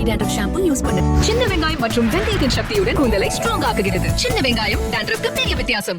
Anti dandruff shampoo use பண்ணு. சின்ன வெங்காயம் மற்றும் வெந்தயத்தின் சக்தியுடன் கூந்தலை ஸ்ட்ராங் ஆக்குகிறது. சின்ன வெங்காயம் டேண்ட்ரஃப்க்கு பெரிய வித்தியாசம்.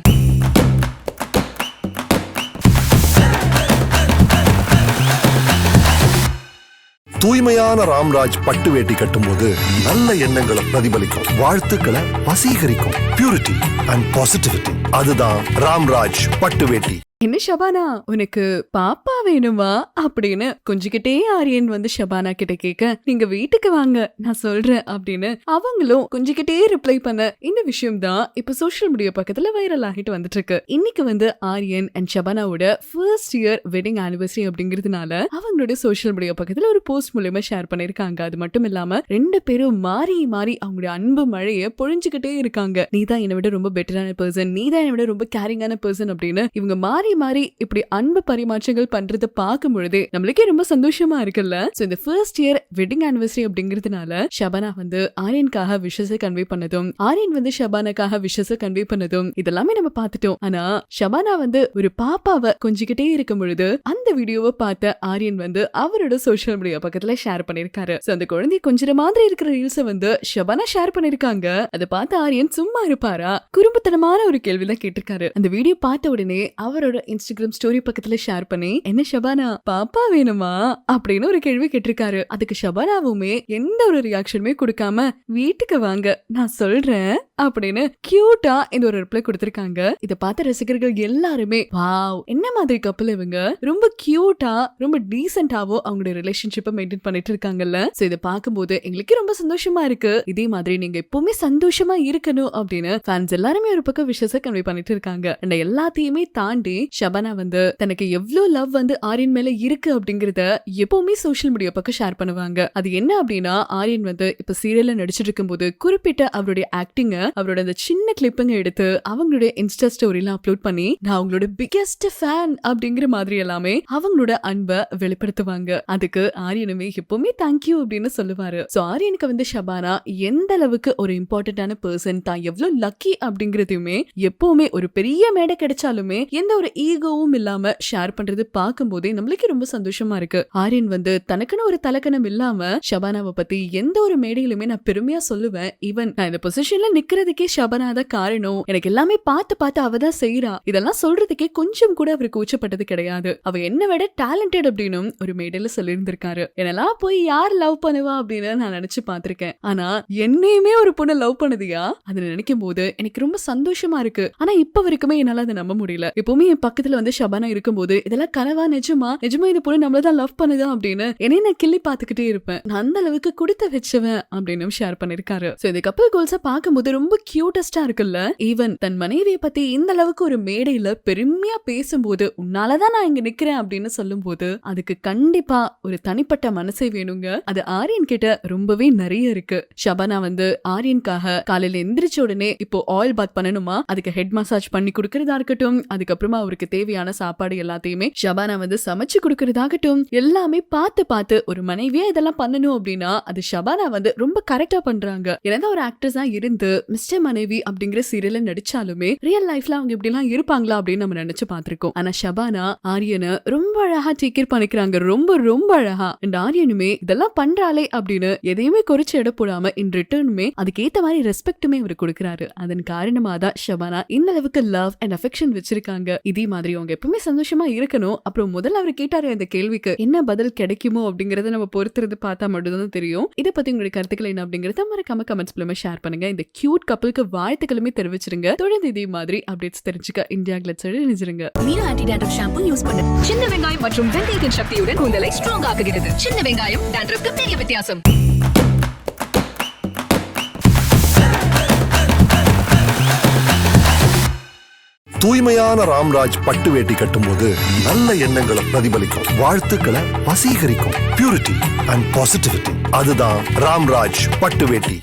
தூய்மையான ராம்ராஜ் பட்டு வேட்டி கட்டும்போது நல்ல எண்ணங்களை பிரதிபலிக்கும், வாழ்த்துக்களை வசீகரிக்கும். பியூரிட்டி அண்ட் பாசிட்டிவிட்டி, அதுதான் ராம்ராஜ் பட்டு வேட்டி. என்ன ஷபானா, உனக்கு பாப்பா வேணுமா அப்படின்னு கொஞ்சிக்கிட்டே ஆரியன் வந்து ஷபானா கிட்ட கேட்க, நீங்க வீட்டுக்கு வாங்க நான் சொல்றேன் அப்படின்னு அவங்களும் கொஞ்சிக்கிட்டே ரிப்ளை பண்ண இந்த விஷயம் தான் இப்ப சோசியல் மீடியா பக்கத்துல வைரல் ஆகிட்டு வந்துட்டு இருக்கு. இன்னைக்கு வந்து ஆரியன் அண்ட் ஷபானாவோட ஃபர்ஸ்ட் இயர் வெட்டிங் ஆனிவர்சரி அப்படிங்கிறதுனால அவங்களோட சோசியல் மீடியா பக்கத்துல ஒரு போஸ்ட் மூலமா ஷேர் பண்ணிருக்காங்க. அது மட்டும் இல்லாம ரெண்டு பேரும் மாறி மாறி அவங்களுடைய அன்பு மழைய பொழிஞ்சுக்கிட்டே இருக்காங்க. நீதான் என்னை விட ரொம்ப பெட்டரான பர்சன், நீதான் என்னை விட ரொம்ப கேரிங்கான பர்சன் அப்படின்னு இவங்க மாறி மாறி இப்படி அன்பு பரிமாற்றங்கள் பண்றத பார்க்கும் பொழுதே நம்மளுக்கே ரொம்ப சந்தோஷமா இருக்குல்ல. சோ இந்த ஃபர்ஸ்ட் இயர் வெட்டிங் ஆனிவர்சரி அப்படிங்கிறதுனால ஷபானா வந்து ஆரியனுக்காக விஷஸை கன்வே பண்ணதும், ஆரியன் வந்து ஷபானாக்காக விஷஸை கன்வே பண்ணதும் இதெல்லாமே நம்ம பார்த்துட்டோம். ஆனா ஷபானா வந்து ஒரு பாப்பாவை கொஞ்சிக்கிட்டே இருக்கும் பொழுது அந்த வீடியோவை பார்த்த ஆரியன் வந்து அவரோட சோசியல் மீடியா பக்கத்துல ஷேர் பண்ணிருக்காரு. சோ அந்த குழந்தை கொஞ்சம் மாதிரி இருக்கிற ரீல்ஸை வந்து ஷபானா ஷேர் பண்ணிருக்காங்க. அதை பார்த்து ஆரியன் சும்மா இருப்பாரா, குறும்புத்தனமான ஒரு கேள்விதான் கேட்டிருக்காரு. அந்த வீடியோ பார்த்த உடனே அவரோட இன்ஸ்டாகிராம் ஸ்டோரி பக்கத்துல ஷேர் பண்ணி, என்ன ஷபானா பாப்பா வேணுமா அப்படின்னு ஒரு கேள்வி கேட்டிருக்காரு. அதுக்கு ஷபானாவுமே எந்த ஒரு ரியாக்ஷனுமே கொடுக்காம, வீட்டுக்கு வாங்க நான் சொல்றேன் அப்படின்னு கியூட்டா இந்த ஒரு ரிப்ளை கொடுத்திருக்காங்க. இத பார்த்த ரசிகர்கள் எல்லாருமே வாவ், என்ன மாதிரி கப்பல் இவங்க, ரொம்ப கியூட்டா ரொம்ப டீசென்டாவோ அவங்களுடைய ரிலேஷன்ஷிப்பை மெயின்டைன் பண்ணிட்டு இருக்காங்கல்ல. சோ இதை பார்க்கும்போது எங்களுக்கு ரொம்ப சந்தோஷமா இருக்கு. இதே மாதிரி நீங்க எப்பவுமே சந்தோஷமா இருக்கணும் அப்படின்னு ஃபேன்ஸ் எல்லாருமே ஒரு பக்கம் விஷயத்தை கன்வே பண்ணிட்டு இருக்காங்க. அந்த எல்லாத்தையுமே தாண்டி ஷபானா வந்து தனக்கு எவ்வளவு லவ் வந்து ஆரியன் மேல இருக்கு அப்படிங்கறத எப்பவுமே சோசியல் மீடியா பக்கம் ஷேர் பண்ணுவாங்க. அது என்ன அப்படின்னா, ஆரியன் வந்து இப்ப சீரியல்ல நடிச்சிட்டு இருக்கும் போது குறிப்பிட்ட அவருடைய ஆக்டிங்க, அவரோட அந்த சின்ன கிளிப்புங்க எடுத்து அவங்களுடைய இன்ஸ்டா ஸ்டோரியில அப்லோட் பண்ணி, நான் அவங்களோட பிகெஸ்ட் ஃபேன் அப்படிங்கிற மாதிரி எல்லாமே அவங்களோட அன்பை வெளிப்படுத்துவாங்க. அதுக்கு ஆரியனுமே எப்பவுமே தேங்க்யூ அப்படின்னு சொல்லுவாரு. சோ ஆரியனுக்கு வந்து ஷபானா எந்த அளவுக்கு ஒரு இம்பார்ட்டன்டான பர்சன், தான் எவ்வளவு லக்கி அப்படிங்கறதையுமே எப்பவுமே ஒரு பெரிய மேடை கிடைச்சாலுமே எந்த ஒரு ஈகோவும் இல்லாம ஷேர் பண்றது பார்க்கும் போதே நம்மளுக்கு ரொம்ப சந்தோஷமா இருக்கு. ஆரியன் வந்து தனக்குன்னு ஒரு தலக்கணம் இல்லாம ஷபானாவை பத்தி எந்த ஒரு மேடையிலுமே நான் பெருமையா சொல்லுவேன். ஈவன் நான் இந்த பொசிஷன்ல நிக்கிறதுக்கே ஷபானா தான் காரணம், எனக்கு எல்லாமே பார்த்து பார்த்து அவ தான் செய்யறா, இதெல்லாம் சொல்றதுக்கே கொஞ்சம் கூட அவருக்கு கூச்சப்பட்டது கிடையாது. அவ என்ன விட டேலண்டட் அப்படின்னு ஒரு மேடையில சொல்லியிருந்திருக்காரு. என்னெல்லாம் போய் யார் லவ் பண்ணுவா அப்படின்னு நான் நினைச்சு பார்த்திருக்கேன். ஆனா என்னையுமே ஒரு பொண்ணு லவ் பண்ணுதியா, அதை நினைக்கும் போது எனக்கு ரொம்ப சந்தோஷமா இருக்கு. ஆனா இப்ப வரைக்குமே என்னால அதை நம்ப முடியல. எப்பவுமே என் பக்கத்துல வந்து ஷபானா இருக்கும்போது இதெல்லாம் கனவா, நிஜமா இந்த பொண்ணு நம்மளதான் லவ் பண்ணுதா அப்படின்னு என்னைய நான் கிள்ளி பாத்துக்கிட்டே இருப்பேன். நான் அந்த அளவுக்கு கொடுத்து வச்சவன் அப்படின்னு ஷேர் பண்ணிருக்காரு. சோ இந்த கப்பல் கோல்ஸ பார்க்கும்போது ரொம்ப கியூட்டஸ்டா இருக்குல்ல. ஈவன் தன் மனைவியை பத்தி இந்த அளவுக்கு ஒரு மேடையில பெருமையா பேசும்போது, உன்னாலதான் நான் இங்க நிக்கிறேன் அப்படின்னு சொல்லும் போது அதுக்கு கண்டிப்பா ஒரு தனிப்பட்ட மனசை வேணுங்க. அது ஆரியன் கிட்ட ரொம்பவே நிறைய இருக்கு. ஷபானா வந்து ஆரியனுக்காக காலையில எந்திரிச்ச உடனே இப்போ ஆயில் பாத் பண்ணணுமா, அதுக்கு ஹெட் மசாஜ் பண்ணி கொடுக்கறதா இருக்கட்டும், அதுக்கப்புறமா அவருக்கு தேவையான சாப்பாடு எல்லாத்தையுமே ஷபானா வந்து சமைச்சு கொடுக்கறதாகட்டும், எல்லாமே பார்த்து பார்த்து ஒரு மனைவியா இதெல்லாம் பண்ணணும் அப்படின்னா அது ஷபானா வந்து ரொம்ப கரெக்டா பண்றாங்க. என்னதான் ஒரு ஆக்ட்ரஸா இருந்து மிஸ்டர் மனைவி அப்படிங்கிற சீரியல்ல நடிச்சாலுமே ரியல் லைஃப்ல அவங்க இப்படி எல்லாம் இருப்பாங்களா அப்படின்னு நம்ம நினைச்சு பார்த்திருக்கோம். ஆனா ஷபானா ஆரியனை ரொம்ப அழகா டேக் கேர் பண்ணிக்கிறாங்க, ரொம்ப ரொம்ப அழகா. அண்ட் ஆரியனுமே இதெல்லாம் பண்றாளே அப்படின்னு எதையுமே குறைச்சு எடை போடாம இன் ரிட்டர்னுமே அதுக்கேத்த மாதிரி ரெஸ்பெக்டுமே அவர் கொடுக்கிறாரு. அதன் காரணமா தான் ஷபானா இந்த அளவுக்கு லவ் அண்ட் அஃபெக்ஷன் வச்சிருக்காங்க. இதே மாதிரி அவங்க எப்பவுமே சந்தோஷமா இருக்கணும். அப்புறம் முதல்ல அவர் கேட்டாரு இந்த கேள்விக்கு என்ன பதில் கிடைக்குமோ அப்படிங்கறத நம்ம பொறுத்துறது பார்த்தா மட்டும்தான் தெரியும். இதை பத்தி உங்களுடைய கருத்துக்கள் என்ன அப்படிங்கறத மறக்காம கமெண்ட்ஸ் மூலமா ஷேர் பண்ணுங்க. இந்த கியூட் கப்பலுக்கு வாழ்த்துக்களுமே தெரிவிச்சிருங்க. தொடர்ந்து இதே மாதிரி அப்டேட்ஸ் தெரிஞ்சுக்க இந்தியா கிளிட்ஸ் நினைச்சிருங்க. Meena anti dandruff shampoo use பண்ணு. சின்ன வெங்காயம் மற்றும் வெந்தயத்தின் சக்தியுடன் கூந்தலை ஸ்ட்ராங் ஆக்குகிறது. சின்ன வெங்காயம் டேண்ட்ரஃப்க்கு பெரிய வித்தியாசம். தூய்மையான ராம்ராஜ் பட்டு வேட்டி கட்டும்போது நல்ல எண்ணங்களை பிரதிபலிக்கும், வாழ்த்துக்களை வசீகரிக்கும். பியூரிட்டி அண்ட் பாசிட்டிவிட்டி, அதுதான் ராம்ராஜ் பட்டு வேட்டி.